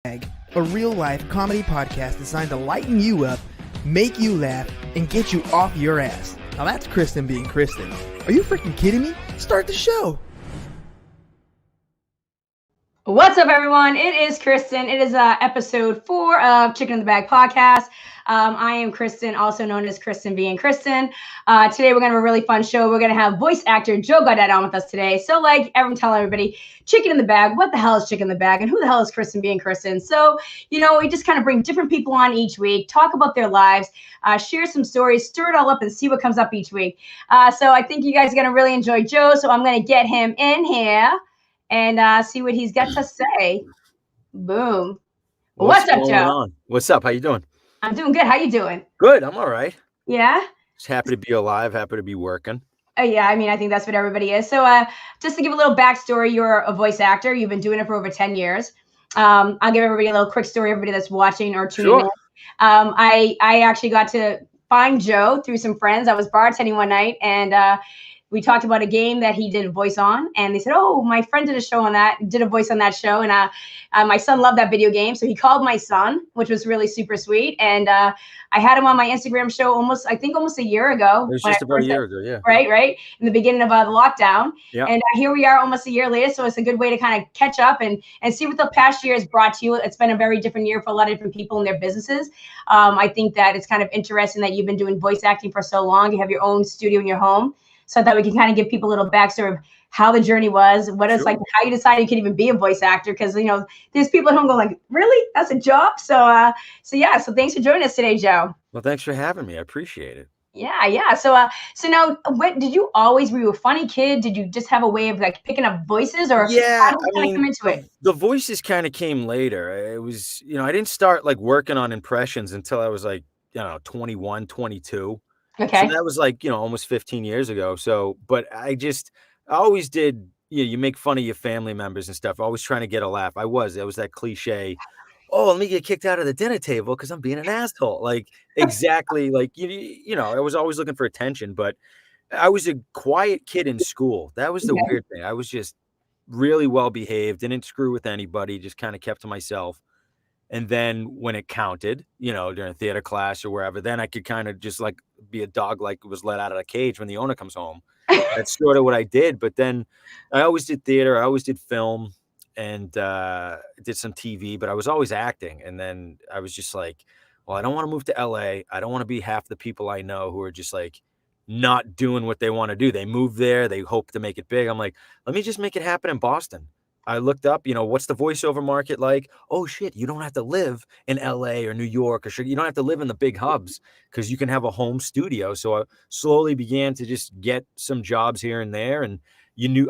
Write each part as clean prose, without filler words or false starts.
A real-life comedy podcast designed to lighten you up, make you laugh, and get you off your ass. Now that's Kristen being Kristen. Are you freaking kidding me? Start the show! What's up, everyone? It is Kristen. It is episode 4 of Chicken in the Bag podcast. I am Kristen, also known as Kristen being Kristen. Today, we're going to have a really fun show. We're going to have voice actor Joe Gaudet on with us today. So, tell everybody, chicken in the bag. What the hell is chicken in the bag? And who the hell is Kristen being Kristen? So, we just kind of bring different people on each week, talk about their lives, share some stories, stir it all up, and see what comes up each week. So, I think you guys are going to really enjoy Joe. So, I'm going to get him in here and see what he's got to say. Boom. What's up, Joe? What's up? How you doing? I'm doing good. How you doing? Good. I'm all right. Yeah? Just happy to be alive. Happy to be working. Yeah, I think that's what everybody is. So just to give a little backstory, you're a voice actor. You've been doing it for over 10 years. I'll give everybody a little quick story, everybody that's watching or tuning in. I actually got to find Joe through some friends. I was bartending one night, and we talked about a game that he did a voice on, and they said, "Oh, my friend did a voice on that show." And my son loved that video game, so he called my son, which was really super sweet. And I had him on my Instagram show almost a year ago. It was just about a year ago, yeah. Right, in the beginning of the lockdown. Yeah. And here we are, almost a year later. So it's a good way to kind of catch up and see what the past year has brought to you. It's been a very different year for a lot of different people in their businesses. I think that it's kind of interesting that you've been doing voice acting for so long. You have your own studio in your home. So I thought we can kind of give people a little backstory of how the journey was, what it's like, how you decided you could even be a voice actor. Because, there's people at home going like, really? That's a job? So thanks for joining us today, Joe. Well, thanks for having me. I appreciate it. Yeah. So now, were you a funny kid? Did you just have a way of picking up voices, or yeah, how did you come into it? The voices kind of came later. It was, I didn't start working on impressions until I was 21, 22. Okay. So that was almost 15 years ago. So, but I always did, you make fun of your family members and stuff, always trying to get a laugh. I was that cliche. Oh, let me get kicked out of the dinner table because I'm being an asshole. Exactly. I was always looking for attention, but I was a quiet kid in school. That was the weird thing. I was just really well behaved, didn't screw with anybody, just kind of kept to myself. And then when it counted, during theater class or wherever, then I could kind of just be a dog was let out of a cage when the owner comes home. That's sort of what I did. But then I always did theater. I always did film and did some TV, but I was always acting. And then I was just well, I don't want to move to LA. I don't want to be half the people I know who are just not doing what they want to do. They move there. They hope to make it big. I'm let me just make it happen in Boston. I looked up, what's the voiceover market like? Oh, shit, you don't have to live in LA or New York or you don't have to live in the big hubs because you can have a home studio. So I slowly began to just get some jobs here and there. And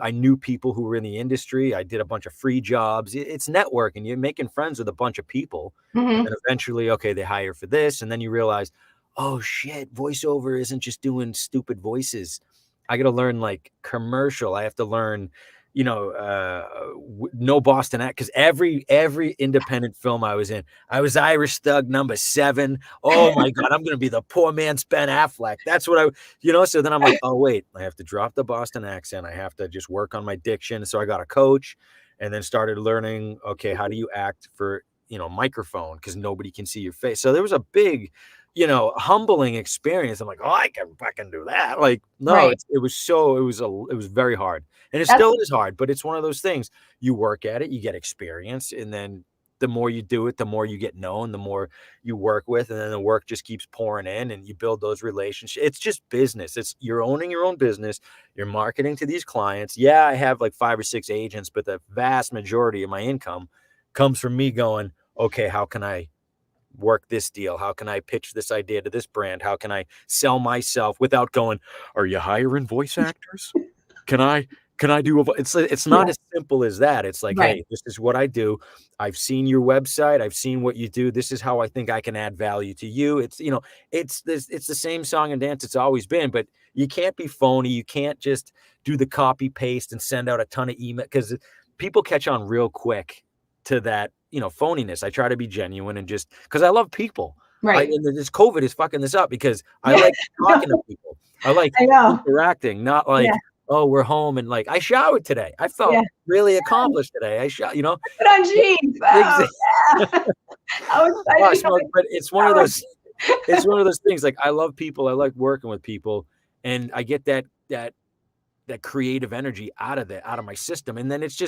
I knew people who were in the industry. I did a bunch of free jobs. It's networking. You're making friends with a bunch of people. Mm-hmm. And eventually, okay, they hire for this. And then you realize, oh, shit, voiceover isn't just doing stupid voices. I got to learn commercial. I have to learn no Boston act, because every independent film I was in, I was Irish thug number 7. Oh my God, I'm gonna be the poor man's Ben Affleck. That's what so then I'm oh wait, I have to drop the Boston accent. I have to just work on my diction. So I got a coach and then started learning, okay, how do you act for microphone, because nobody can see your face. So there was a big humbling experience. I'm oh, I can fucking do that. No, right. It was very hard. And it still is hard, but it's one of those things. You work at it, you get experience, and then the more you do it, the more you get known, the more you work with, and then the work just keeps pouring in and you build those relationships. It's just business. You're owning your own business. You're marketing to these clients. Yeah, I have 5 or 6 agents, but the vast majority of my income comes from me going, okay, how can I work this deal? How can I pitch this idea to this brand? How can I sell myself without going, are you hiring voice actors? Can I do it's not as simple as that. It's right. Hey, this is what I do. I've seen your website. I've seen what you do. This is how I think I can add value to you. It's it's the same song and dance it's always been, but you can't be phony. You can't just do the copy paste and send out a ton of email, because people catch on real quick to that phoniness. I try to be genuine and just because I love people. Right. And this COVID is fucking this up because I like talking to people. I like interacting, not oh, we're home, and like I showered today. I felt Yeah. really accomplished today. Put on jeans. Oh, yeah. I was Oh, excited. but it's one of those. It's one of those things. Like I love people. I like working with people, and I get that creative energy out of my system. And then it's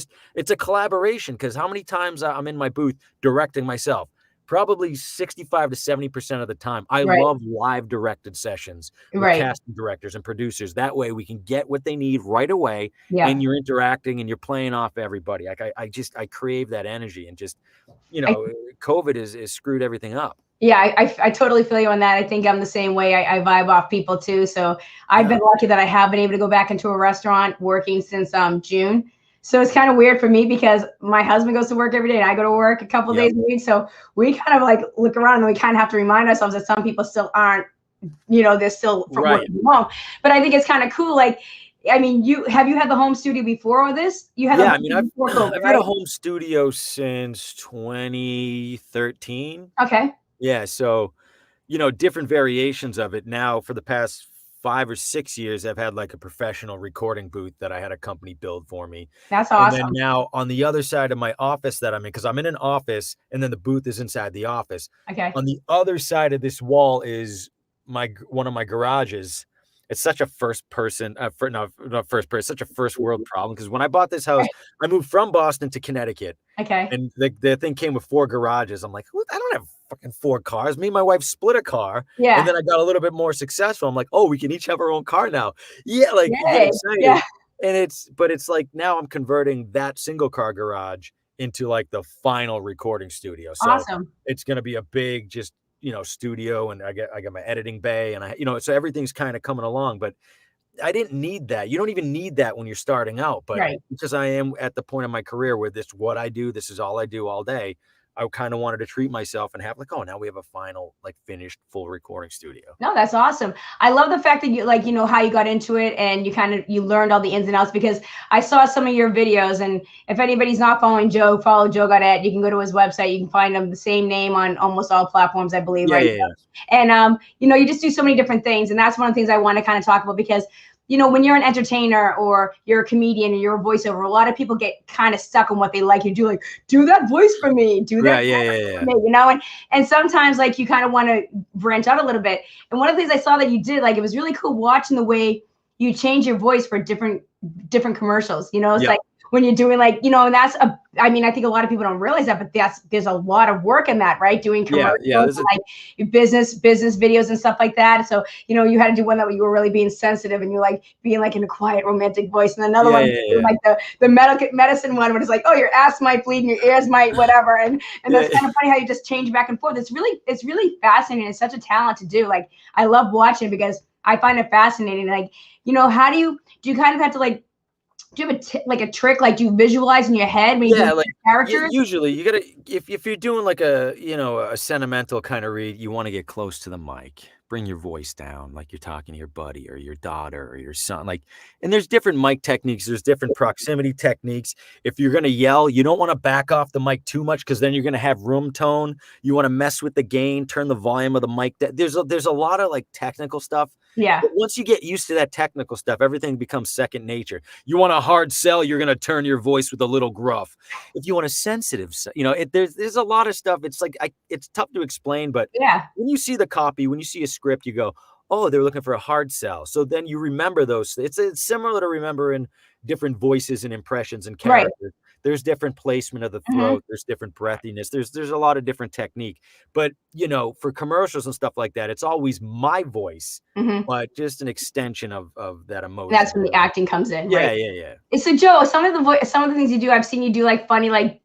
a collaboration, because how many times I'm in my booth directing myself? Probably 65 to 70% of the time. I Right. love live directed sessions with Right. casting directors and producers. That way we can get what they need right away, Yeah. and you're interacting and you're playing off everybody. Like I crave that energy, and just, COVID is screwed everything up. Yeah, I totally feel you on that. I think I'm the same way. I vibe off people too. So I've been lucky that I have been able to go back into a restaurant working since June. So it's kind of weird for me because my husband goes to work every day and I go to work a couple days a week. So we kind of like look around and we kind of have to remind ourselves that some people still aren't, they're still from working from home. But I think it's kind of cool. Like, I mean, have you had the home studio before this? You had I've COVID, had a home studio since 2013. Okay. Yeah, so different variations of it. Now for the past 5 or 6 years, I've had like a professional recording booth that I had a company build for me. That's And awesome. then now on the other side of my office that I'm in, because I'm in an office and then the booth is inside the office. Okay. On the other side of this wall is one of my garages. It's such a such a first world problem, because when I bought this house, I moved from Boston to Connecticut. Okay. And the thing came with 4 garages. I'm like, I don't have fucking 4 cars. Me and my wife split a car. Yeah. And then I got a little bit more successful. I'm like, oh, we can each have our own car now. Yeah, like you get excited. Yeah. And it's like now I'm converting that single car garage into like the final recording studio. So Awesome. It's gonna be a big just studio, and I got my editing bay, and so everything's kind of coming along. But I didn't need that. You don't even need that when you're starting out. But because I am at the point of my career where this is what I do, this is all I do all day, I kind of wanted to treat myself and have like, oh, now we have a final, like finished full recording studio. No, that's awesome. I love the fact that you how you got into it and you learned all the ins and outs, because I saw some of your videos, and if anybody's not following Joe, follow Joe Gaudet. You can go to his website. You can find him the same name on almost all platforms, I believe. Yeah. And you just do so many different things. And that's one of the things I want to kind of talk about, because when you're an entertainer or you're a comedian or you're a voiceover, a lot of people get kind of stuck on what they like you do, like, do that voice for me, do that yeah. for me, and sometimes like you kind of want to branch out a little bit. And one of the things I saw that you did, like, it was really cool watching the way you change your voice for different commercials. It's like when you're doing like, and that's I think a lot of people don't realize that, but there's a lot of work in that, right? Doing commercials, like business videos and stuff like that. So, you had to do one that you were really being sensitive and you're like being like in a quiet romantic voice. And another one, like the medicine one, where it's like, oh, your ass might bleed and your ears might whatever. And that's kind of funny how you just change back and forth. It's really fascinating. It's such a talent to do. Like, I love watching because I find it fascinating. Like, how do you kind of have to like, do you have a trick, like, do you visualize in your head when you do like characters? Usually you gotta, if you're doing like a sentimental kind of read, you want to get close to the mic, bring your voice down like you're talking to your buddy or your daughter or your son. Like, and there's different mic techniques, there's different proximity techniques. If you're gonna yell, you don't want to back off the mic too much, because then you're gonna have room tone. You want to mess with the gain, turn the volume of the mic. There's a lot of like technical stuff. Yeah. But once you get used to that technical stuff, everything becomes second nature. You want a hard sell, you're going to turn your voice with a little gruff. If you want a sensitive, there's a lot of stuff. It's like, it's tough to explain, but when you see the copy, when you see a script, you go, oh, they're looking for a hard sell. So then you remember those. It's similar to remembering different voices and impressions and characters. Right. There's different placement of the throat. There's different breathiness. There's a lot of different technique. But, for commercials and stuff like that, it's always my voice, but just an extension of that emotion. That's when the acting comes in. Yeah, right? Yeah. So Joe, some of the things you do, I've seen you do like funny, like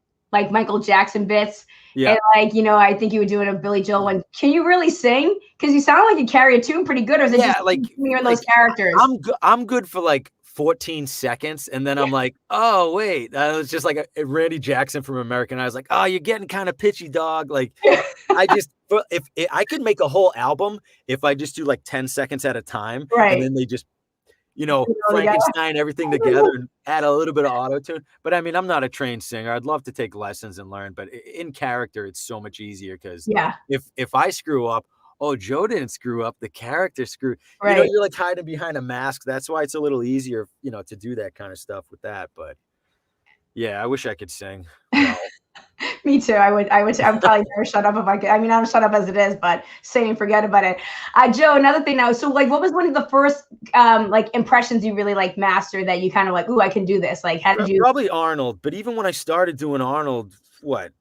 Michael Jackson bits. Yeah. And like, I think you were doing a Billy Joel one. Can you really sing? Because you sound like you carry a tune pretty good. Or is it just like you're in those characters? I'm good for like 14 seconds, and then I'm like, oh wait, that was just like a Randy Jackson from American. I was like, oh, you're getting kind of pitchy, dog. Like, if I could make a whole album if I just do like 10 seconds at a time, right? And then they just Frankenstein everything together and add a little bit of auto tune. But I mean, I'm not a trained singer. I'd love to take lessons and learn, but in character, it's so much easier, because if I screw up, oh, Joe didn't screw up. The character screwed. Right. You're like hiding behind a mask. That's why it's a little easier, to do that kind of stuff with that. But yeah, I wish I could sing well. Me too. I'm probably never shut up if I could. I mean, I'm shut up as it is, but saying forget about it. Joe, another thing now. So like, what was one of the first like impressions you really like mastered that you kind of like, ooh, I can do this? Like, how did you? Probably Arnold. But even when I started doing Arnold, what,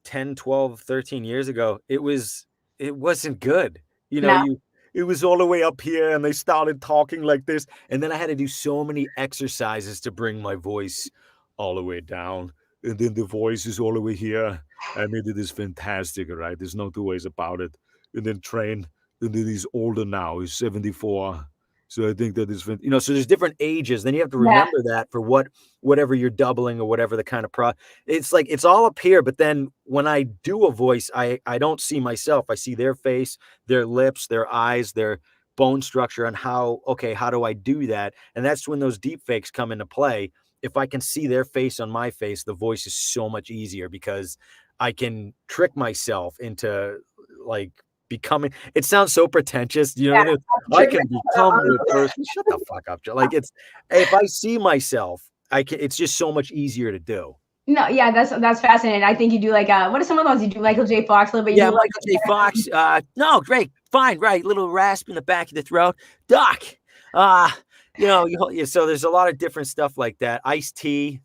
10, 12, 13 years ago, it wasn't good. No. It was all the way up here and they started talking like this. And then I had to do so many exercises to bring my voice all the way down. And then the voice is all the way here. I mean, it is fantastic, right? There's no two ways about it. And then train. And then he's older now. He's 74. So I think that is, so there's different ages. Then you have to Yeah. remember that for whatever you're doubling or whatever the kind of it's like, it's all up here. But then when I do a voice, I don't see myself. I see their face, their lips, their eyes, their bone structure, and how do I do that? And that's when those deep fakes come into play. If I can see their face on my face, the voice is so much easier because I can trick myself into like becoming. It sounds so pretentious, Yeah, I can become the person. Shut the fuck up, Joe. Like, it's, if I see myself, it's just so much easier to do. No, yeah, that's fascinating. I think you do like what are some of those you do? Michael J. Fox a little bit. You Yeah, do Michael J. Fox. No, great, fine, right. Little rasp in the back of the throat. Doc. So there's a lot of different stuff like that. Ice-T.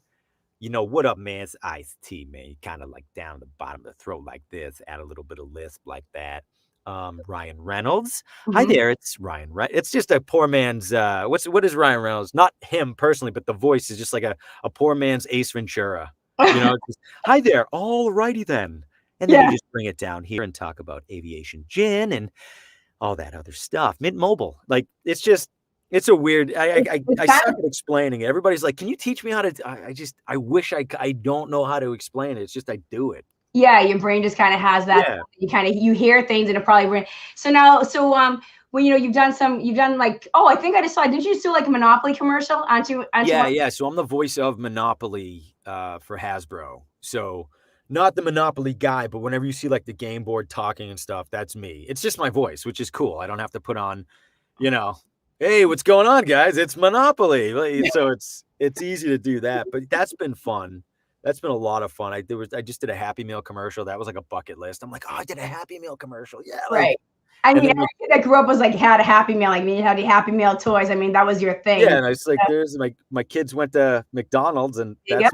What up, man? It's Ice-T, man. You kind of like down the bottom of the throat like this, add a little bit of lisp like that. Ryan Reynolds. Hi there, it's Ryan. It's just a poor man's what is Ryan Reynolds? Not him personally, but the voice is just like a poor man's Ace Ventura. Just, hi there. All righty then. And then you just bring it down here and talk about aviation gin and all that other stuff. Mint Mobile. Like, it's a weird, I suck at explaining it. Everybody's like, can you teach me how to, I wish I don't know how to explain it. It's just, I do it. Yeah, your brain just kind of has that. Yeah. You hear things and it probably. So now, when you've done like, oh, I think I just saw. Didn't you do like a Monopoly commercial? Aren't you? Yeah. So I'm the voice of Monopoly for Hasbro. So not the Monopoly guy, but whenever you see like the game board talking and stuff, that's me. It's just my voice, which is cool. I don't have to put on, hey, what's going on, guys? It's Monopoly. So it's easy to do that. But that's been fun. That's been a lot of fun. I just did a Happy Meal commercial. That was like a bucket list. I'm like, oh, I did a Happy Meal commercial. Yeah. Right. I mean, every kid that grew up was like, had a Happy Meal. Like me, you had the Happy Meal toys. I mean, that was your thing. Yeah. And it's like, there's my kids went to McDonald's and that's me.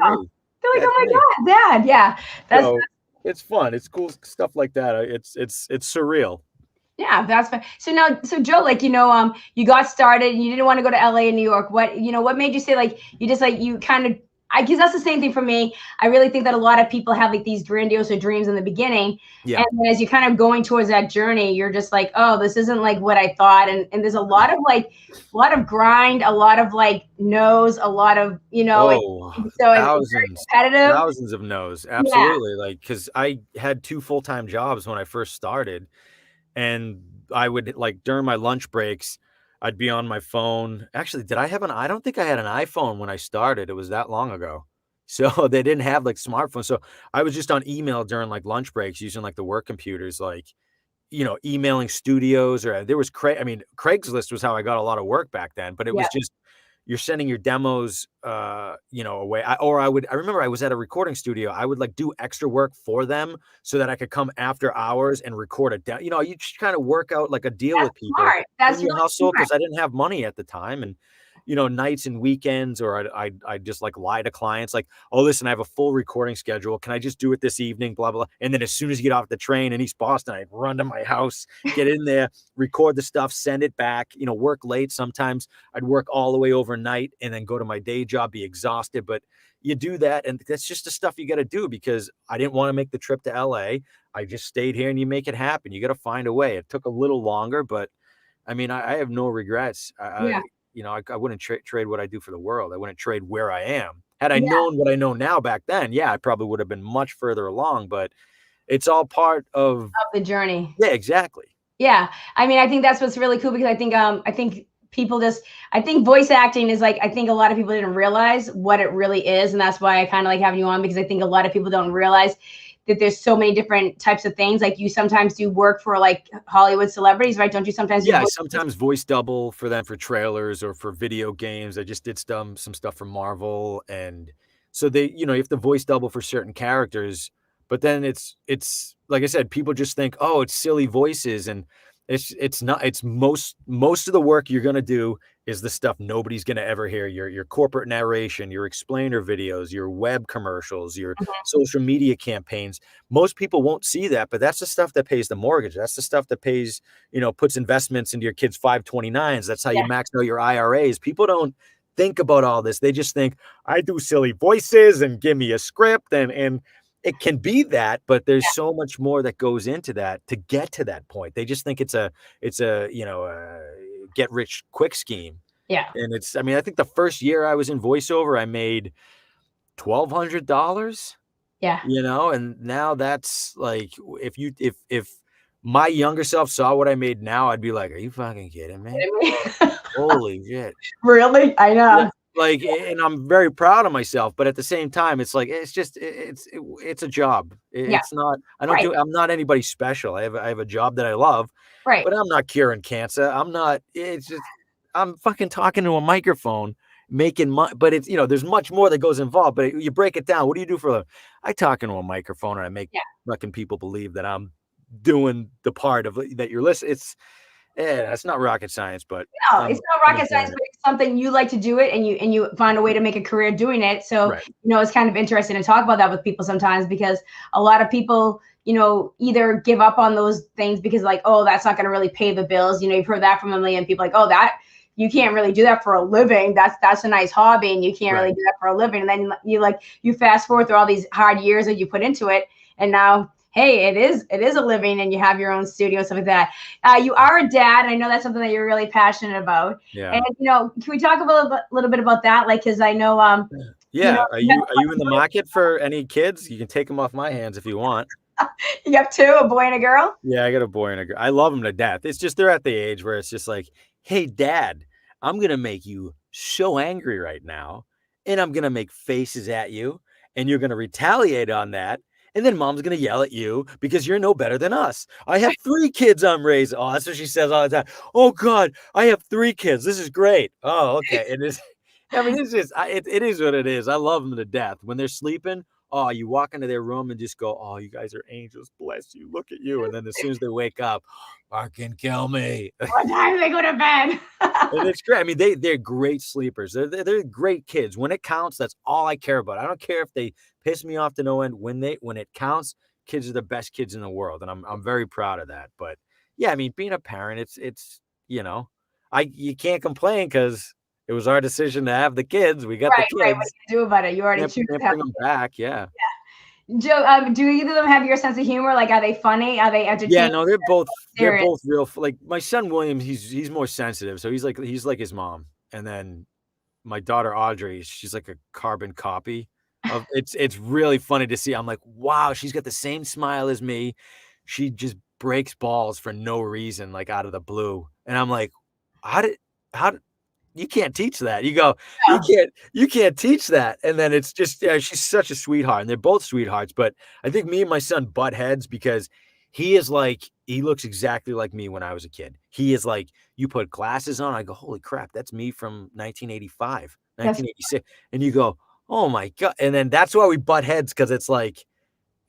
They're like, oh my God, Dad. Yeah. It's fun. It's cool stuff like that. It's surreal. Yeah, that's fine. So Joe, like, you got started and you didn't want to go to LA and New York. What made you say like, you kind of, I guess that's the same thing for me. I really think that a lot of people have like these grandiose dreams in the beginning. Yeah. And then as you're kind of going towards that journey, you're just like, oh, this isn't like what I thought. And there's a lot of grind, a lot of like no's, a lot of, thousands of no's. Absolutely. Yeah. Like, cause I had 2 full-time jobs when I first started. And I would like during my lunch breaks, I'd be on my phone. Actually, I don't think I had an iPhone when I started. It was that long ago. So they didn't have like smartphones. So I was just on email during like lunch breaks using like the work computers, like, emailing studios, or there was Craigslist was how I got a lot of work back then, but it was just, you're sending your demos, away. I remember I was at a recording studio. I would like do extra work for them so that I could come after hours and record a demo. You just kind of work out like a deal with people. Smart. That's really hustle because I didn't have money at the time. And, nights and weekends, or I'd just like lie to clients like, oh, listen, I have a full recording schedule. Can I just do it this evening? Blah, blah, blah. And then as soon as you get off the train in East Boston, I'd run to my house, get in there, record the stuff, send it back, work late. Sometimes I'd work all the way overnight and then go to my day job, be exhausted. But you do that. And that's just the stuff you got to do because I didn't want to make the trip to LA. I just stayed here and you make it happen. You got to find a way. It took a little longer, but I mean, I have no regrets. I wouldn't trade what I do for the world. I wouldn't trade where I am. Had I known what I know now back then, I probably would have been much further along, but it's all part of the journey. Yeah, exactly. Yeah. I mean, I think that's what's really cool because I think people I think voice acting is like, I think a lot of people didn't realize what it really is. And that's why I kind of like having you on because I think a lot of people don't realize that there's so many different types of things. Like you sometimes do work for like Hollywood celebrities, right? Don't you sometimes do Yeah, I voice? sometimes voice double for them for trailers or for video games. I just did some stuff for Marvel, and so they, you have to voice double for certain characters, but then it's like I said, people just think, "Oh, it's silly voices," and it's not. It's most of the work you're gonna do is the stuff nobody's gonna ever hear. Your corporate narration, your explainer videos, your web commercials, your social media campaigns. Most people won't see that, but that's the stuff that pays the mortgage. That's the stuff that pays, puts investments into your kids' 529s. That's how you max out your IRAs. People don't think about all this. They just think, I do silly voices and give me a script, and it can be that, but there's so much more that goes into that to get to that point. They just think it's a get rich quick scheme. Yeah. And I think the first year I was in voiceover, I made $1,200. Yeah. And now that's like, if my younger self saw what I made now, I'd be like, are you fucking kidding me? Holy shit. Really? I know. Yeah, like, and I'm very proud of myself, but at the same time, it's like, it's just, it's a job. It's not, I'm not anybody special. I have a job that I love, Right. but I'm not curing cancer. It's just, I'm fucking talking to a microphone, making money, but it's, there's much more that goes involved, but you break it down. What do you do for a living? I talk into a microphone and I make fucking people believe that I'm doing the part of that you're listening. It's not rocket science, but no, it's not rocket science, but it's something you like to do it, and you find a way to make a career doing it. So, it's kind of interesting to talk about that with people sometimes, because a lot of people, either give up on those things because like, oh, that's not going to really pay the bills. You've heard that from a million people, like, oh, that you can't really do that for a living. That's a nice hobby, and you can't really do that for a living. And then you fast forward through all these hard years that you put into it, and now, hey, it is a living, and you have your own studio, stuff like that. You are a dad, and I know that's something that you're really passionate about. Yeah. And can we talk a little bit about that? Like, because I know, are you in the market for any kids? You can take them off my hands if you want. You have two, a boy and a girl? Yeah, I got a boy and a girl. I love them to death. It's just they're at the age where it's just like, hey, Dad, I'm gonna make you so angry right now, and I'm gonna make faces at you, and you're gonna retaliate on that. And then Mom's going to yell at you because you're no better than us. I have 3 kids I'm raising. Oh, that's what she says all the time. Oh, God, I have 3 kids. This is great. Oh, okay. It is. It's just, it is what it is. I love them to death. When they're sleeping, oh, you walk into their room and just go, oh, you guys are angels. Bless you. Look at you. And then as soon as they wake up, fucking kill me. What time do they go to bed? And it's great. They're great sleepers. They're great kids. When it counts, that's all I care about. I don't care if they piss me off to no end. When it counts, kids are the best kids in the world, and I'm very proud of that. But yeah, being a parent, it's you can't complain because it was our decision to have the kids. We got the kids. Right. What do you do about it? You already choose to bring them back. Yeah. Joe, do either of them have your sense of humor? Like, are they funny? Are they entertaining? Yeah, no, they're both real. Like my son William, he's more sensitive, so he's like his mom. And then my daughter Audrey, she's like a carbon copy of. It's really funny to see. I'm like, wow, she's got the same smile as me. She just breaks balls for no reason, like out of the blue. And I'm like, how did you can't teach that. You go, you can't teach that. And then it's just, she's such a sweetheart, and they're both sweethearts. But I think me and my son butt heads because he looks exactly like me when I was a kid. He is like, you put glasses on, I go, holy crap, that's me from 1985, 1986. And you go, oh my God. And then that's why we butt heads. Cause it's like,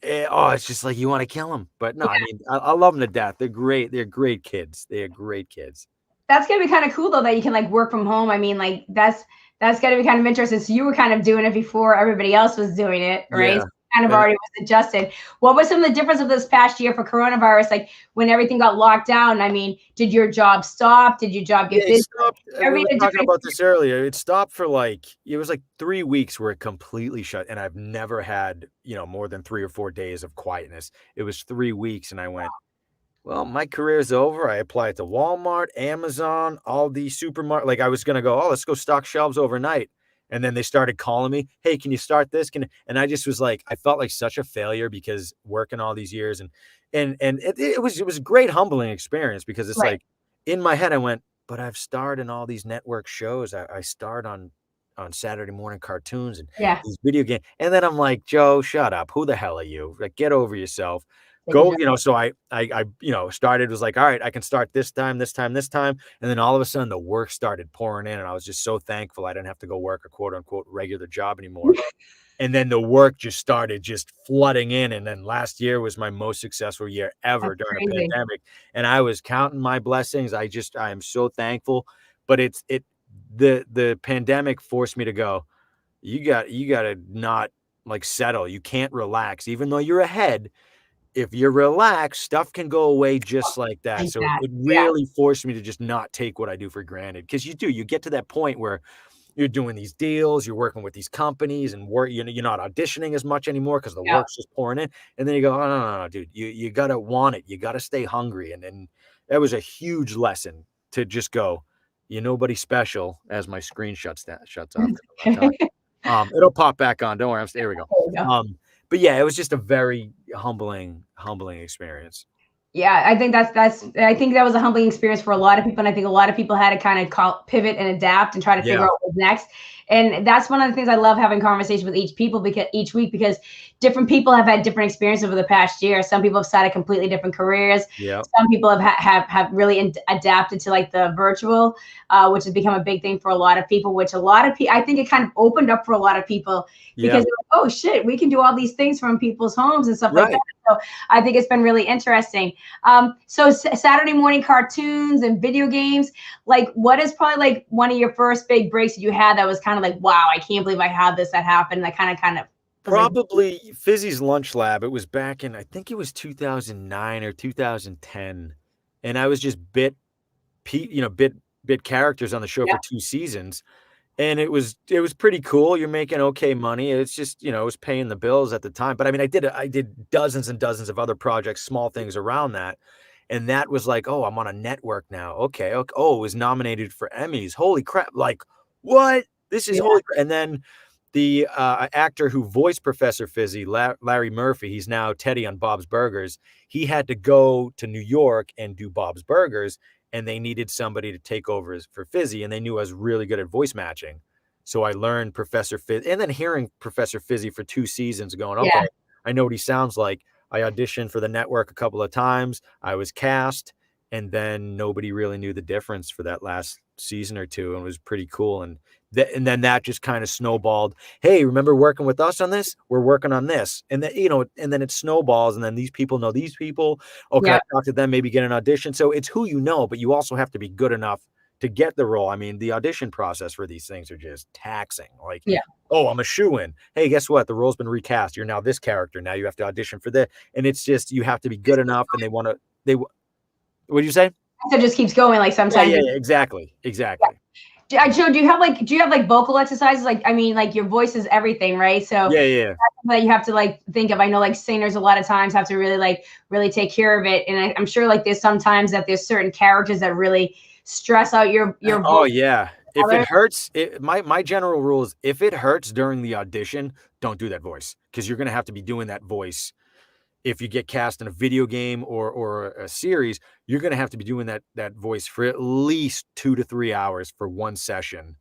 it's just like, you want to kill him. But no, I love them to death. They're great. They're great kids. They are great kids. That's gonna be kind of cool though, that you can like work from home. Like that's gonna be kind of interesting. So you were kind of doing it before everybody else was doing it, right? Yeah. So kind of already was adjusted. What was some of the difference of this past year for coronavirus? Like when everything got locked down, did your job stop? Did your job get busy? Stopped. We were talking about this earlier. It stopped for it was like 3 weeks where it completely shut. And I've never had, more than 3 or 4 days of quietness. It was 3 weeks. And I went, well, my career's over. I applied to Walmart, Amazon, all these supermarkets. Like I was going to go, let's go stock shelves overnight. And then they started calling me, hey, can you start this? And I just was like, I felt like such a failure because working all these years and it was a great humbling experience because it's like in my head, I went, but I've starred in all these network shows. I starred on on Saturday morning cartoons and Yeah. these video games. And then I'm like, Joe, shut up. Who the hell are you? Like, get over yourself. Take a Go, job. so I started, was like, all right, I can start this time, this time, this time. And then all of a sudden the work started pouring in, and I was just so thankful I didn't have to go work a quote unquote regular job anymore. And then the work just started just flooding in. And then last year was my most successful year ever That's during a crazy. pandemic. And I was counting my blessings. I am so thankful. But the pandemic forced me to go, you got to not like settle. You can't relax. Even though you're ahead, if you're relaxed, stuff can go away just like that. Like So that. it Yeah. really forced me to just not take what I do for granted. Because you get to that point where you're doing these deals, you're working with these companies, and you're not auditioning as much anymore because the Yeah. work's just pouring in. And then you go, oh, no, dude, you gotta want it. You gotta stay hungry. And that was a huge lesson to just go, you're nobody special, as my screen shuts off. It'll pop back on. Don't worry. There we go. There we go. But yeah, it was just a very humbling experience. Yeah, I think I think that was a humbling experience for a lot of people, and I think a lot of people had to kind of pivot and adapt and try to figure Yeah. out what's next. And that's one of the things I love having conversations with each week because different people have had different experiences over the past year. Some people have started completely different careers. Yeah. Some people have really adapted to like the virtual, which has become a big thing for a lot of people. Which a lot of people, I think, it kind of opened up for a lot of people because they're like, oh shit, we can do all these things from people's homes and stuff like that. So I think it's been really interesting. So Saturday morning cartoons and video games, like what is probably like one of your first big breaks that you had that was kind of like, wow, I can't believe I had this that happened. That kind of was like, Probably Fizzy's Lunch Lab. It was back in, I think it was 2009 or 2010, and I was just bit characters on the show yeah, for 2 seasons, and it was pretty cool. You're making okay money. It's just, it was paying the bills at the time. But I mean, I did dozens and dozens of other projects, small things around that, and that was like, oh, I'm on a network now. Okay. Oh, it was nominated for Emmys. Holy crap! Like, what? This is yeah, holy. And then the actor who voiced Professor Fizzy, Larry Murphy, he's now Teddy on Bob's Burgers. He had to go to New York and do Bob's Burgers, and they needed somebody to take over for Fizzy, and they knew I was really good at voice matching. So I learned Professor Fizzy, and then hearing Professor Fizzy for 2 seasons going, yeah, okay, I know what he sounds like. I auditioned for the network a couple of times. I was cast, and then nobody really knew the difference for that last season or two, and it was pretty cool. And then that just kind of snowballed. Hey, remember working with us on this? We're working on this. And then, and then it snowballs, and then these people know these people. Oh, can yeah, I talk to them? Maybe get an audition. So it's who you know, but you also have to be good enough to get the role. I mean, the audition process for these things are just taxing. Like, yeah. oh, I'm a shoo-in. Hey, guess what? The role's been recast. You're now this character. Now you have to audition for this. And it's just, you have to be good enough, and what did you say? So it just keeps going. Like sometimes, Yeah, exactly. Joe, do you have like vocal exercises? Like, I mean, like your voice is everything, right? So Yeah. that you have to like think of. I know like singers a lot of times have to really take care of it, and I'm sure like there's sometimes that there's certain characters that really stress out your Oh voice. yeah. If it hurts, my general rule is, if it hurts during the audition, don't do that voice, because you're gonna have to be doing that voice. If you get cast in a video game or a series, you're gonna have to be doing that voice for at least 2 to 3 hours for one session,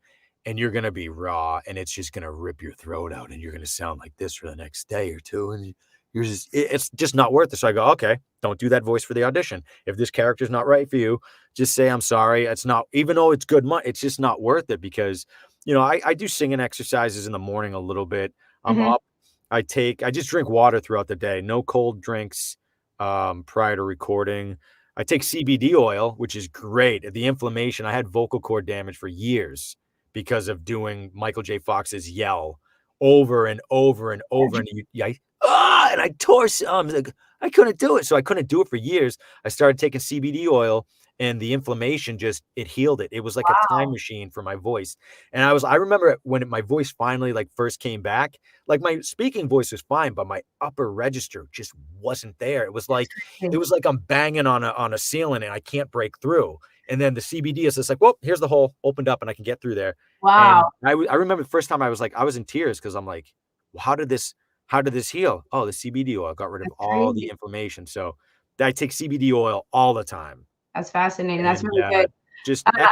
and you're gonna be raw, and it's just gonna rip your throat out, and you're gonna sound like this for the next day or two, and it's just not worth it. So I go, okay, don't do that voice for the audition. If this character's not right for you, just say, I'm sorry. It's not, even though it's good money, it's just not worth it, because, I do singing exercises in the morning a little bit. I'm Mhm. up. I just drink water throughout the day, no cold drinks, prior to recording. I take CBD oil, which is great. The inflammation, I had vocal cord damage for years because of doing Michael J. Fox's Yell over and over and over. And and I tore some. Like, I couldn't do it. So I couldn't do it for years. I started taking CBD oil, and the inflammation it healed it. It was like a time machine for my voice. And I remember when my voice finally like first came back, like my speaking voice was fine, but my upper register just wasn't there. It was like I'm banging on a ceiling, and I can't break through. And then the CBD is just like, well, here's the hole opened up, and I can get through there. And Wow. I remember the first time I was in tears, because I'm like, well, how did this heal? Oh, the CBD oil got rid of That's all the crazy. inflammation. So I take CBD oil all the time. That's fascinating. That's And really good. just Uh,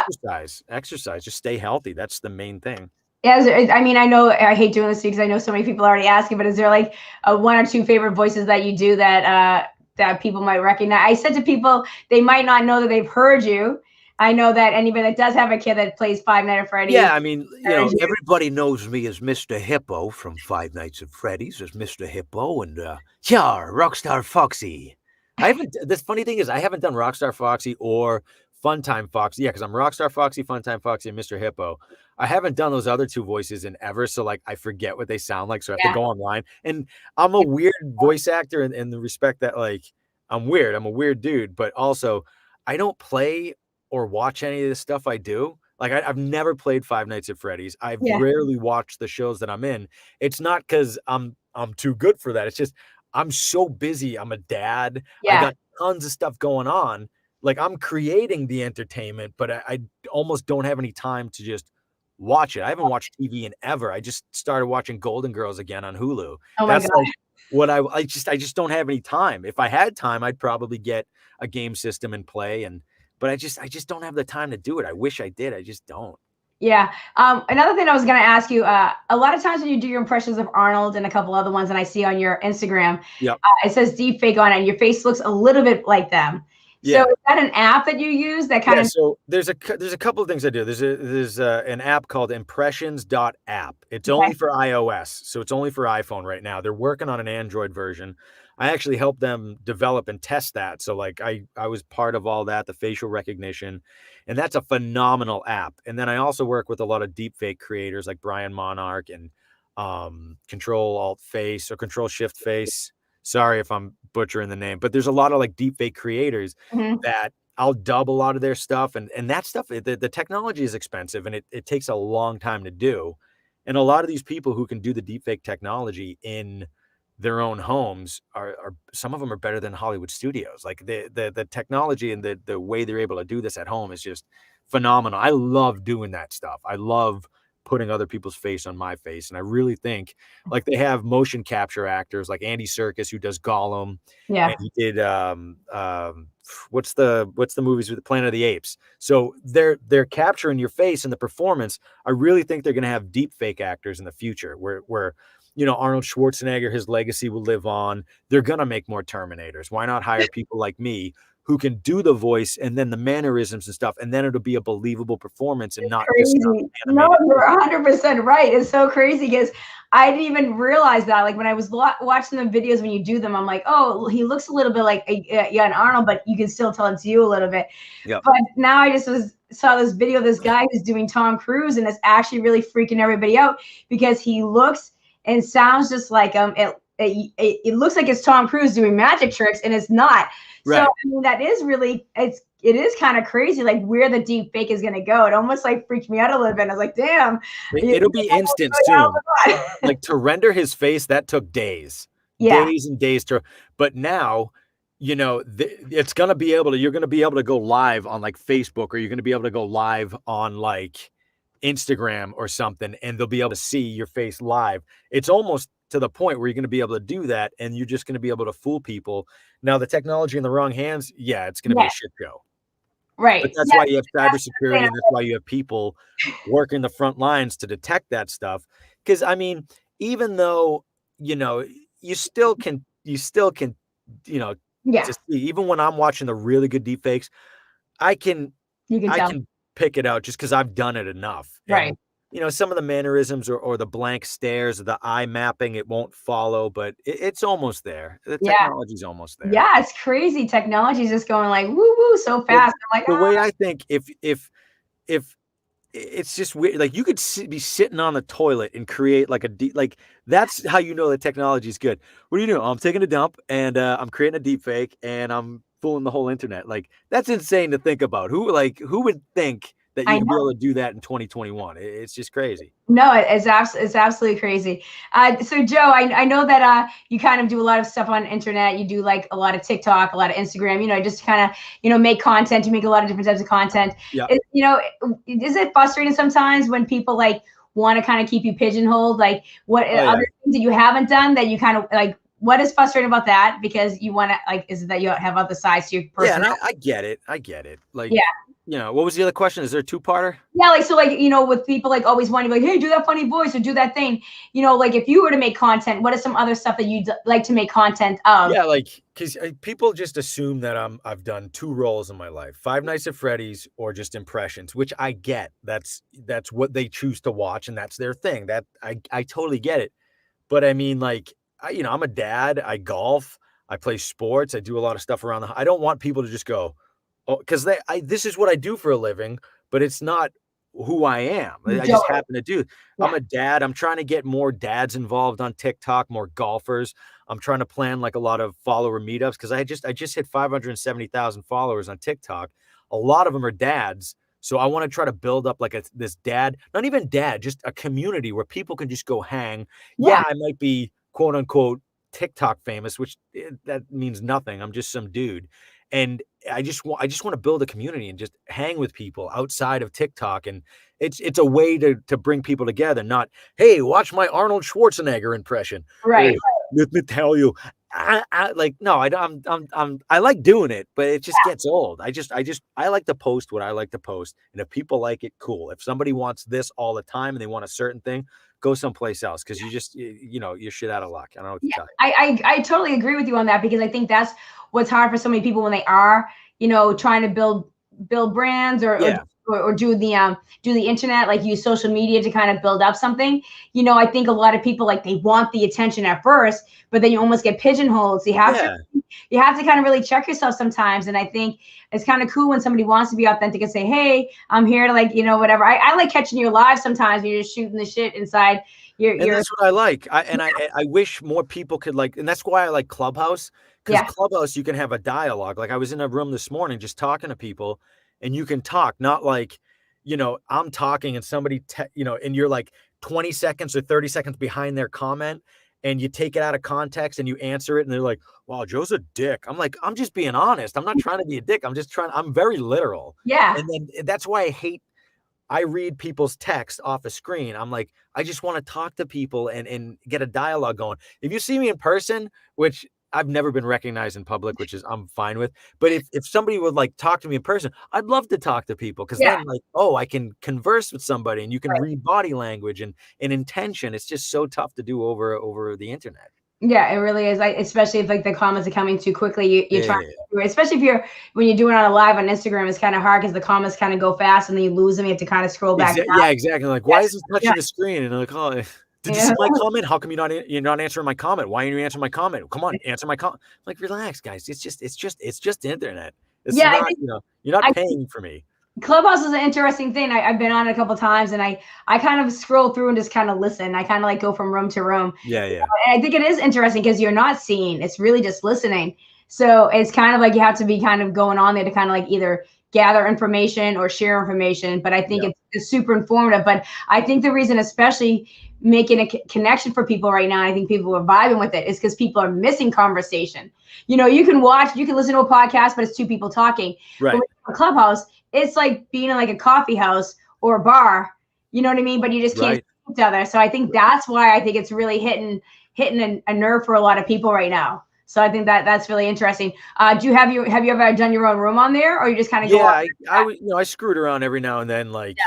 exercise, just stay healthy. That's the main thing. Yeah, I mean, I know I hate doing this because I know so many people already asking, but is there like one or two favorite voices that you do that people might recognize? I said to people, they might not know that they've heard you. I know that anybody that does have a kid that plays Five Nights at Freddy's. Yeah, I mean, everybody knows me as Mr. Hippo from Five Nights at Freddy's, as Mr. Hippo, and yeah, Rockstar Foxy. I haven't. The funny thing is, I haven't done Rockstar Foxy or Funtime Foxy. Yeah, because I'm Rockstar Foxy, Funtime Foxy, and Mr. Hippo. I haven't done those other two voices in ever, so like I forget what they sound like. So I have to go online. And I'm a weird voice actor in the respect that like I'm weird. I'm a weird dude, but also I don't play or watch any of the stuff I do. Like I've never played Five Nights at Freddy's. I've rarely watched the shows that I'm in. It's not because I'm too good for that. It's just I'm so busy. I'm a dad. I got tons of stuff going on. Like I'm creating the entertainment, but I almost don't have any time to just watch it. I haven't watched TV in ever. I just started watching Golden Girls again on Hulu. Oh my God. Like what I just don't have any time. If I had time, I'd probably get a game system and play but I just don't have the time to do it. I wish I did. I just don't. Yeah. Another thing I was going to ask you, a lot of times when you do your impressions of Arnold and a couple other ones, and I see on your Instagram, it says deep fake on it, and your face looks a little bit like them. So is that an app that you use that kind of? So there's a couple of things I do. There's an app called impressions.app. It's only for iOS. So it's only for iPhone right now. They're working on an Android version. I actually helped them develop and test that. So like I was part of all that, the facial recognition, and that's a phenomenal app. And then I also work with a lot of deepfake creators like Brian Monarch and Control Alt Face or Control Shift Face. Sorry if I'm butchering the name, but there's a lot of like deepfake creators that I'll dub a lot of their stuff. And that stuff, the technology is expensive and it takes a long time to do. And a lot of these people who can do the deepfake technology in their own homes are some of them are better than Hollywood studios. Like the technology and the way they're able to do this at home is just phenomenal. I love doing that stuff. I love putting other people's face on my face. And I really think like they have motion capture actors like Andy Serkis who does Gollum. Yeah. And he did what's the movies with the Planet of the Apes. So they're capturing your face in the performance. I really think they're gonna have deep fake actors in the future where Arnold Schwarzenegger, his legacy will live on. They're going to make more Terminators. Why not hire people like me who can do the voice and then the mannerisms and stuff, and then it'll be a believable performance and not just animated. No, you're 100% right. It's so crazy because I didn't even realize that. Like when I was watching the videos when you do them, I'm like, oh, he looks a little bit like an Arnold, but you can still tell it's you a little bit. Yep. But now I just saw this video of this guy who's doing Tom Cruise, and it's actually really freaking everybody out because he looks and sounds just like it looks like it's Tom Cruise doing magic tricks, and it's not. Right. So I mean, that is really it is kind of crazy, like where the deep fake is gonna go. It almost like freaked me out a little bit. I was like, damn. It'll be instant soon. Like to render his face, that took days. Days and days but now, it's gonna be you're gonna be able to go live on like Facebook, or you're gonna be able to go live on like Instagram or something, and they'll be able to see your face live. It's almost to the point where you're going to be able to do that, and you're just going to be able to fool people. Now, the technology in the wrong hands, it's going to be a shit show. Right. But that's why you have cybersecurity, and that's why you have people working the front lines to detect that stuff. Because I mean, even though you still can just see, even when I'm watching the really good deepfakes, I can pick it out just because I've done it enough. Right. And, some of the mannerisms or the blank stares or the eye mapping, it won't follow, but it's almost there. The technology's almost there. Yeah, it's crazy. Technology's just going like woo so fast. I'm like, the way I think if it's just weird, like you could be sitting on the toilet and create like that's how the technology is good. What do you do? I'm taking a dump and I'm creating a deep fake and I'm fooling the whole internet. Like that's insane to think about. Who would think that you can be able to do that in 2021? It's just crazy. No, it's absolutely crazy. So Joe, I know that you kind of do a lot of stuff on internet. You do like a lot of TikTok, a lot of Instagram, just kind of, make content. You make a lot of different types of content. Yeah. Is it frustrating sometimes when people like want to kind of keep you pigeonholed? Like what other things that you haven't done that you kind of like, what is frustrating about that? Because you want to is it that you have other sides to your personality? Yeah, and I get it. Like, you know, what was the other question? Is there a two-parter? Yeah, like, so, like, with people like always wanting to be like, hey, do that funny voice or do that thing. Like if you were to make content, what is some other stuff that you'd like to make content of? Yeah, like, because people just assume that I've done two roles in my life: Five Nights at Freddy's or just impressions, which I get. That's what they choose to watch, and that's their thing. That I totally get it. But I mean, like, I'm a dad. I golf. I play sports. I do a lot of stuff around I don't want people to just go, oh, because this is what I do for a living, but it's not who I am. I just happen to do. I'm a dad. I'm trying to get more dads involved on TikTok, more golfers. I'm trying to plan like a lot of follower meetups because I just hit 570,000 followers on TikTok. A lot of them are dads. So I want to try to build up like this dad, not even dad, just a community where people can just go hang. Yeah, I might be quote unquote TikTok famous, which that means nothing. I'm just some dude. And I just want to build a community and just hang with people outside of TikTok. And it's a way to bring people together, not, hey, watch my Arnold Schwarzenegger impression. Right. Hey, let me tell you, I like, no, I like doing it, but it just gets old. I like to post what I like to post. And if people like it, cool. If somebody wants this all the time and they want a certain thing, go someplace else. Cause you're shit out of luck. I don't know what to tell you. I totally agree with you on that because I think that's what's hard for so many people when they are, trying to build brands or do the internet, like use social media to kind of build up something. I think a lot of people, like, they want the attention at first, but then you almost get pigeonholed. So you have to kind of really check yourself sometimes. And I think it's kind of cool when somebody wants to be authentic and say, hey, I'm here to, like, whatever. I like catching you live sometimes when you're just shooting the shit inside your. That's what I like. I wish more people could, like, and that's why I like Clubhouse. Because Clubhouse, you can have a dialogue. Like, I was in a room this morning just talking to people, and you can talk, not like, I'm talking and somebody, and you're like 20 seconds or 30 seconds behind their comment, and you take it out of context and you answer it, and they're like, wow, Joe's a dick. I'm like, I'm just being honest. I'm not trying to be a dick. I'm very literal. Yeah. And then that's why I read people's text off a screen. I'm like, I just want to talk to people and get a dialogue going. If you see me in person, which I've never been recognized in public, which is I'm fine with. But if somebody would like talk to me in person, I'd love to talk to people because then, like, oh, I can converse with somebody and you can read body language and intention. It's just so tough to do over the internet. Yeah, it really is. Especially if, like, the comments are coming too quickly, you're trying to do it. Especially when you're doing it on a live on Instagram, it's kind of hard because the comments kind of go fast and then you lose them. You have to kind of scroll back. Yeah, exactly. Like, why is this touching the screen? And like, oh, did you see my comment? How come you're not answering my comment? Why aren't you answering my comment? Come on, answer my comment. Like, relax, guys. It's just internet. It's not, you're not paying for me. Clubhouse is an interesting thing. I've been on it a couple of times, and I kind of scroll through and just kind of listen. I kind of like go from room to room. Yeah. And I think it is interesting because you're not seeing; it's really just listening. So it's kind of like you have to be kind of going on there to kind of like either gather information or share information. But I think it's super informative. But I think the reason, especially making a connection for people right now, I think people are vibing with it, is because people are missing conversation. You can listen to a podcast, but it's two people talking. Right. But with a Clubhouse, it's like being in like a coffee house or a bar, you know what I mean? But you just can't see each other. So I think that's why I think it's really hitting a nerve for a lot of people right now. So I think that's really interesting. Have you ever done your own room on there, or you just kind of go? I screwed around every now and then, like,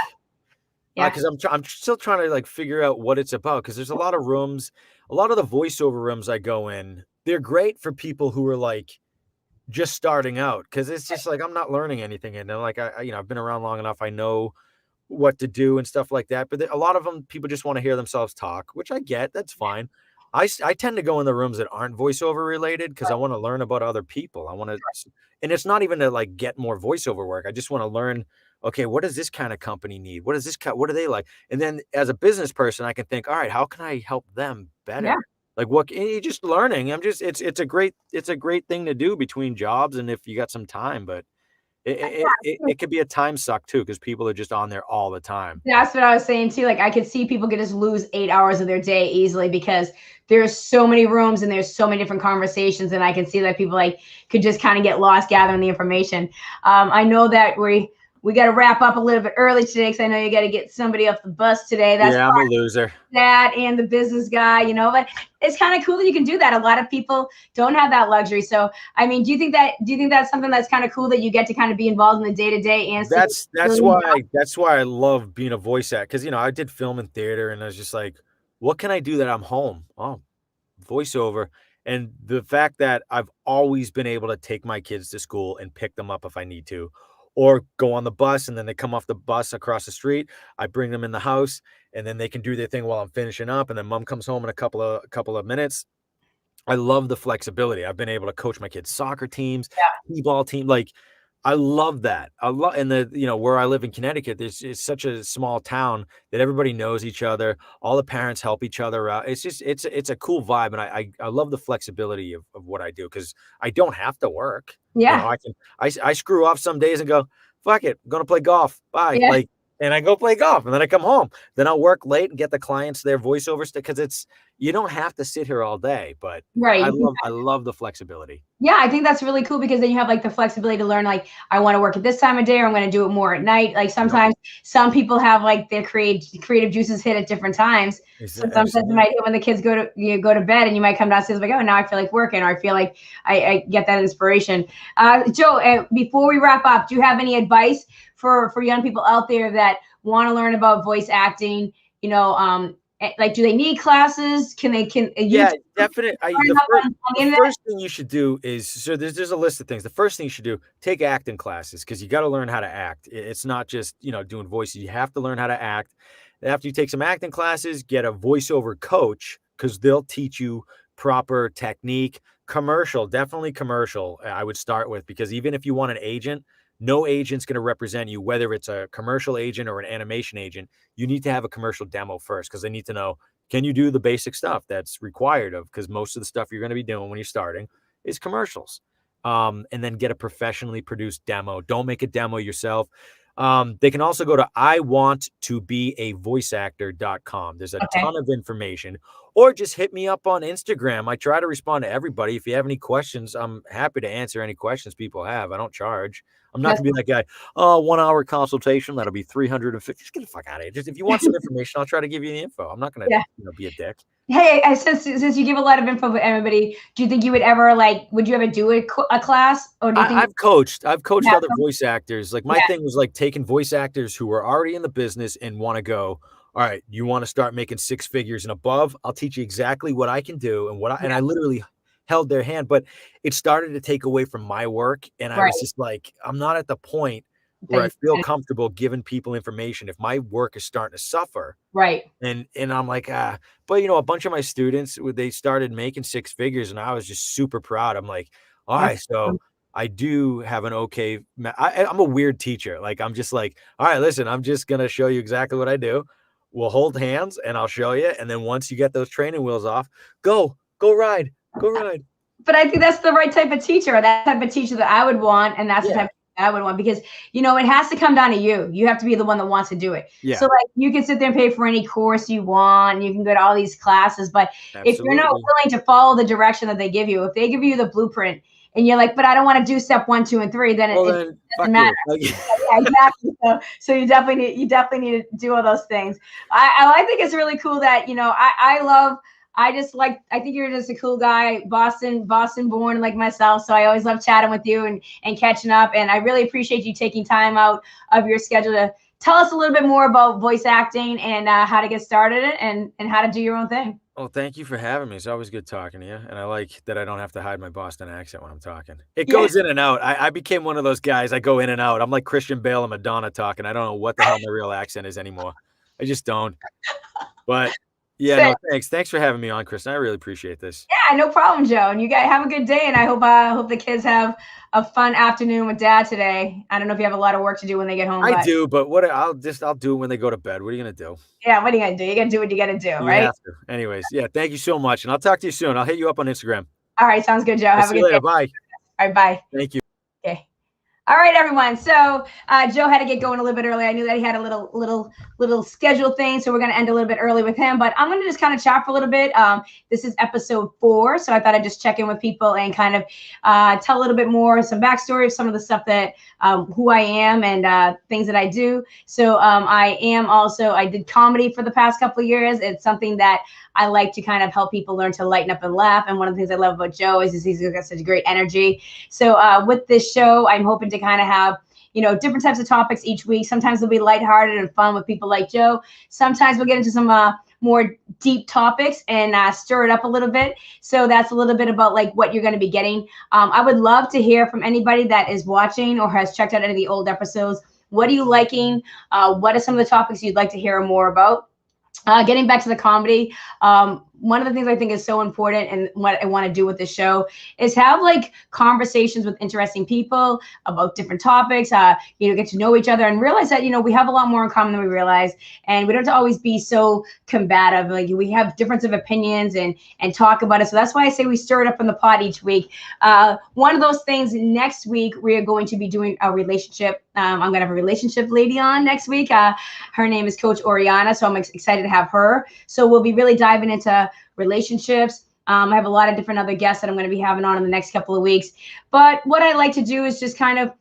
because I'm still trying to like figure out what it's about. Because there's a lot of rooms, a lot of the voiceover rooms I go in, they're great for people who are like just starting out, because it's just like I'm not learning anything, and then like I've been around long enough, I know what to do and stuff like that. But a lot of them, people just want to hear themselves talk, which I get. That's fine. I tend to go in the rooms that aren't voiceover related because I want to learn about other people. I want to, and it's not even to like get more voiceover work. I just want to learn, okay, what does this kind of company need? What do they like? And then as a business person, I can think, all right, how can I help them better? Yeah. Like, what you're just learning. It's a great thing to do between jobs. And if you got some time, but it could be a time suck too, because people are just on there all the time. That's what I was saying too. Like, I could see people could just lose 8 hours of their day easily because there's so many rooms and there's so many different conversations, and I can see that people like could just kind of get lost gathering the information. I know that we got to wrap up a little bit early today because I know you got to get somebody off the bus today. That's I'm a loser. That and the business guy, you know, but it's kind of cool that you can do that. A lot of people don't have that luxury. So, I mean, do you think that's something that's kind of cool that you get to kind of be involved in the day to day and that's why I love being a voice actor, because I did film and theater, and I was just like, what can I do that I'm home? Oh, voiceover. And the fact that I've always been able to take my kids to school and pick them up if I need to, or go on the bus and then they come off the bus across the street. I bring them in the house and then they can do their thing while I'm finishing up. And then mom comes home in a couple of minutes. I love the flexibility. I've been able to coach my kids' soccer teams, t-ball team. Like, I love that. And where I live in Connecticut, it's such a small town that everybody knows each other. All the parents help each other out. It's a cool vibe. And I love the flexibility of what I do, because I don't have to work. Yeah. I screw off some days and go, fuck it, I'm going to play golf. Bye. Yeah. And I go play golf, and then I come home. Then I'll work late and get the clients their voiceover stuff, because you don't have to sit here all day. But right. I love the flexibility. Yeah, I think that's really cool, because then you have like the flexibility to learn, like, I want to work at this time of day, or I'm going to do it more at night. Like sometimes some people have like their creative juices hit at different times. So sometimes it might hit when the kids go to bed, and you might come downstairs like, oh, now I feel like working, or I feel like I get that inspiration. Joe, before we wrap up, do you have any advice for young people out there that want to learn about voice acting? Like, do they need classes? Yeah, definitely. The first thing you should do is, so there's a list of things. The first thing you should do, take acting classes, because you got to learn how to act. It's not just, doing voices. You have to learn how to act. After you take some acting classes, get a voiceover coach, because they'll teach you proper technique. Definitely commercial, I would start with, because even if you want an agent, no agent's going to represent you, whether it's a commercial agent or an animation agent. You need to have a commercial demo first, because they need to know, can you do the basic stuff that's required of, because most of the stuff you're going to be doing when you're starting is commercials. And then get a professionally produced demo. Don't make a demo yourself. They can also go to iwanttobeavoiceactor.com. There's a ton of information, or just hit me up on Instagram. I try to respond to everybody. If you have any questions, I'm happy to answer any questions people have. I don't charge. I'm not gonna be that guy. 1 hour consultation, that'll be $350. Just get the fuck out of here. Just, if you want some information, I'll try to give you the info. I'm not gonna be a dick. Hey, since you give a lot of info for everybody, do you think you would ever do a class, or do you think I've coached other voice actors. Like, my thing was like taking voice actors who were already in the business and want to go, all right, you want to start making six figures and above? I'll teach you exactly what I can do, and and I literally held their hand. But it started to take away from my work, and I was just like, I'm not at the point where I feel comfortable giving people information if my work is starting to suffer. Right. And I'm like, but a bunch of my students, they started making six figures, and I was just super proud. I'm like, all right, so I do have an okay. I'm a weird teacher. Like, I'm just like, all right, listen, I'm just going to show you exactly what I do. We'll hold hands and I'll show you. And then once you get those training wheels off, go ride. But I think that's the right type of teacher, that type of teacher that I would want. And that's the type of I would want, because it has to come down to you. You have to be the one that wants to do it. So like, you can sit there and pay for any course you want. You can go to all these classes, but if you're not willing to follow the direction that they give you, if they give you the blueprint and you're like, but I don't want to do step 1, 2, and 3, then it doesn't matter. Exactly. So you definitely need to do all those things. I think it's really cool that, I think you're just a cool guy, Boston born like myself. So I always love chatting with you and catching up. And I really appreciate you taking time out of your schedule to tell us a little bit more about voice acting and how to get started and how to do your own thing. Well, thank you for having me. It's always good talking to you. And I like that I don't have to hide my Boston accent when I'm talking. It goes in and out. I became one of those guys. I go in and out. I'm like Christian Bale and Madonna talking. I don't know what the hell my real accent is anymore. I just don't. But no, thanks. Thanks for having me on, Kristen. I really appreciate this. Yeah, no problem, Joe. And you guys have a good day. And I hope the kids have a fun afternoon with Dad today. I don't know if you have a lot of work to do when they get home. I do, but I'll do it when they go to bed. What are you gonna do? Yeah, what are you gonna do? You gotta do what you gotta do, right? Have to. Anyways, thank you so much, and I'll talk to you soon. I'll hit you up on Instagram. All right, sounds good, Joe. Have a good day. Bye. All right, bye. Thank you. Okay. All right, everyone. So Joe had to get going a little bit early. I knew that he had a little schedule thing, so we're going to end a little bit early with him. But I'm going to just kind of chat for a little bit. This is episode 4, so I thought I'd just check in with people and kind of tell a little bit more, some backstory of some of the stuff that who I am and things that I do. So I did comedy for the past couple of years. It's something that I like to kind of help people learn to lighten up and laugh. And one of the things I love about Joe is he's got such great energy. So with this show, I'm hoping to kind of have, different types of topics each week. Sometimes they'll be lighthearted and fun with people like Joe. Sometimes we'll get into some more deep topics and stir it up a little bit. So that's a little bit about like what you're going to be getting. I would love to hear from anybody that is watching or has checked out any of the old episodes. What are you liking? What are some of the topics you'd like to hear more about? Getting back to the comedy, one of the things I think is so important and what I want to do with this show is have like conversations with interesting people about different topics, get to know each other and realize that, we have a lot more in common than we realize. And we don't have to always be so combative. Like we have difference of opinions and talk about it. So that's why I say we stir it up in the pot each week. One of those things next week, we are going to be doing a relationship. I'm going to have a relationship lady on next week. Her name is Coach Oriana. So I'm excited to have her. So we'll be really diving into relationships. I have a lot of different other guests that I'm going to be having on in the next couple of weeks. But what I like to do is just kind of,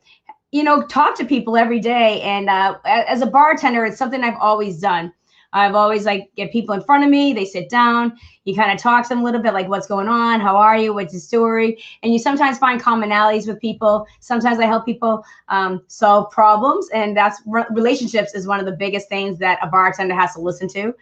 talk to people every day. And as a bartender, it's something I've always done. I've always get people in front of me. They sit down. You kind of talk to them a little bit, like what's going on? How are you? What's the story? And you sometimes find commonalities with people. Sometimes I help people solve problems. And that's relationships is one of the biggest things that a bartender has to listen to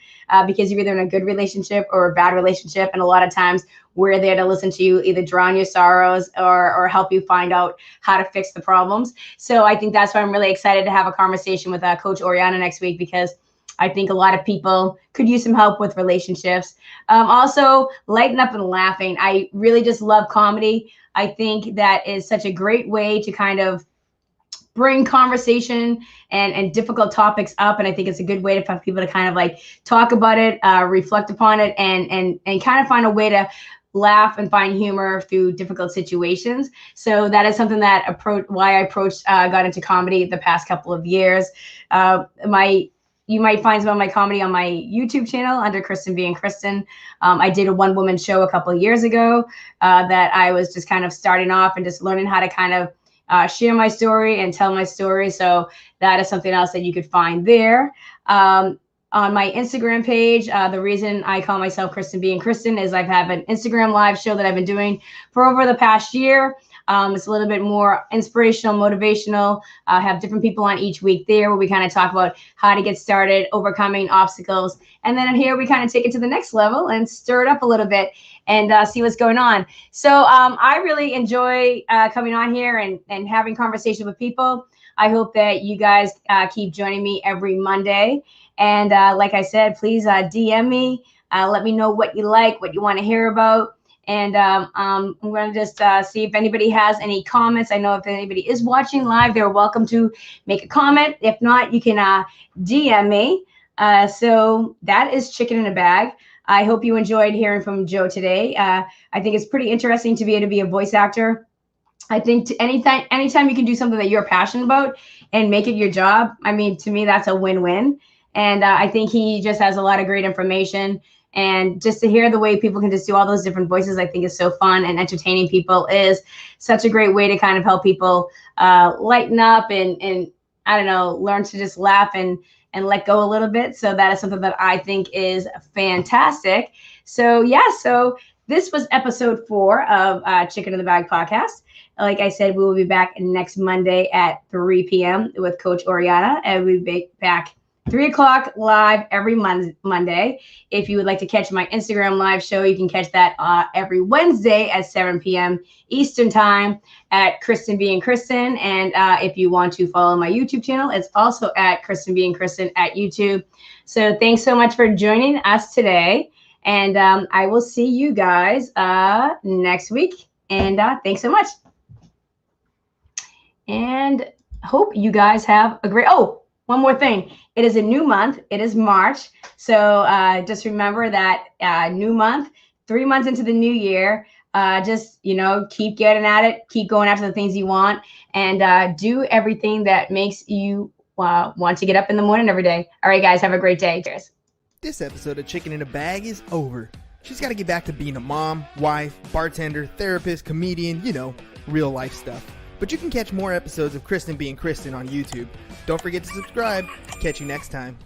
because you're either in a good relationship or a bad relationship. And a lot of times we're there to listen to you, either drown your sorrows or help you find out how to fix the problems. So I think that's why I'm really excited to have a conversation with Coach Oriana next week, because I think a lot of people could use some help with relationships. Also, lighten up and laughing. I really just love comedy. I think that is such a great way to kind of bring conversation and difficult topics up. And I think it's a good way for people to kind of talk about it, reflect upon it, and kind of find a way to laugh and find humor through difficult situations. So that is something that got into comedy the past couple of years. You might find some of my comedy on my YouTube channel under Kristen being Kristen. I did a one-woman show a couple of years ago that I was just kind of starting off and just learning how to kind of share my story and tell my story. So that is something else that you could find there. On my Instagram page, the reason I call myself Kristen being Kristen is I have an Instagram live show that I've been doing for over the past year. It's a little bit more inspirational, motivational. I have different people on each week there where we kind of talk about how to get started, overcoming obstacles. And then here we kind of take it to the next level and stir it up a little bit and see what's going on. So I really enjoy coming on here and having conversation with people. I hope that you guys keep joining me every Monday. And like I said, please DM me. Let me know what you like, what you want to hear about. And I'm going to just see if anybody has any comments. I know if anybody is watching live, they're welcome to make a comment. If not, you can DM me. So that is Chicken in a Bag. I hope you enjoyed hearing from Joe today. I think it's pretty interesting to be able to be a voice actor. I think anytime you can do something that you're passionate about and make it your job, I mean, to me, that's a win-win. And I think he just has a lot of great information. And just to hear the way people can just do all those different voices, I think is so fun, and entertaining people is such a great way to kind of help people lighten up and I don't know, learn to just laugh and let go a little bit. So that is something that I think is fantastic. So yeah, so this was episode 4 of Chicken in the Bag podcast. Like I said, we will be back next Monday at 3 p.m. with Coach Oriana, and we'll be back 3 o'clock live every Monday. If you would like to catch my Instagram live show, you can catch that every Wednesday at 7 p.m. Eastern time at Kristen being Kristen. And if you want to follow my YouTube channel, it's also at Kristen being Kristen at YouTube. So thanks so much for joining us today. And I will see you guys next week. And thanks so much. And hope you guys have a great, one more thing. It is a new month. It is March. So just remember that new month, 3 months into the new year. just, keep getting at it, keep going after the things you want, and do everything that makes you want to get up in the morning every day. All right, guys, have a great day. Cheers. This episode of Chicken in a Bag is over. She's got to get back to being a mom, wife, bartender, therapist, comedian, real life stuff. But you can catch more episodes of Kristen being Kristen on YouTube. Don't forget to subscribe. Catch you next time.